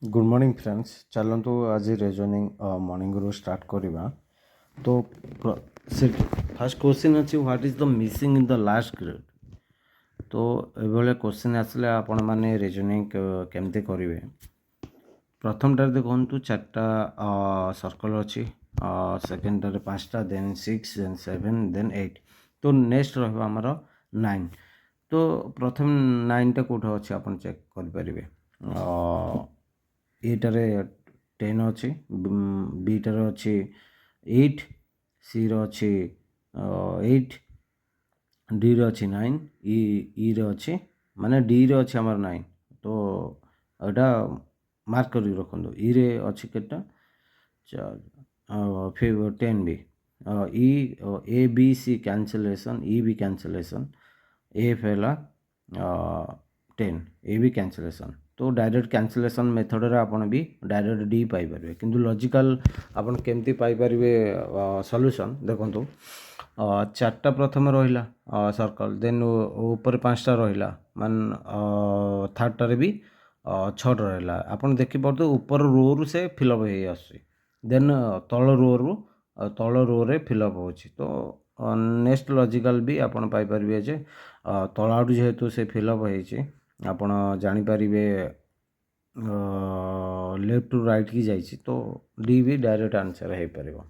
Good morning friends. चलतु आज reasoning morning रू स्टार्ट करवा। तो फर्स्ट क्वेश्चन अच्छी what is the missing in the last grade. तो ये क्वेश्चन आसले आपण मैंने रिजनिंग केमती करेंगे। प्रथमटार देखु चार्टा सर्कल अच्छी, सेकेंडटार 5टा, देन 6, देन 7, देन 8। तो नेक्स्ट रमर 9। तो प्रथम 9टा कौट अच्छे आप चेक करेंगे। एटारे 10 अच्छी, बीटार अच्छी 8, सी अच्छी 8, डी अच्छी 9, ई अच्छी माने डी रे अच्छी आमर 9। तो एटा मार्क कर रखु। ई रे अच्छी केटा 10 भी, ई ए बी सी कैंसलेशन, ई भी कैंसलेशन, एफ है 10, ए भी कैंसलेशन। तो डायरेक्ट कैंसलेशन मेथड रे आपण भी डायरेक्ट डी पाई परिबे। किंतु लॉजिकल आपण केमती पाई परिबे सॉल्यूशन देखंतु। चारटा प्रथम रहिला सर्कल, देन ऊपर 5टा रहिला, मान थर्ड टारे भी 6टा रहिला। आपण देखि परतो ऊपर रो रु से फिलअप हे आसी, देन तल रो रे फिलअप होछि। तो नेक्स्ट लॉजिकल भी आपण पाई परिबे जे तल आडू जेहेतु से फिलअप होइछि, आपण जानि परिबे लेफ्ट टू राइट की जाइछि। तो डी भी डायरेक्ट आंसर है परिबो।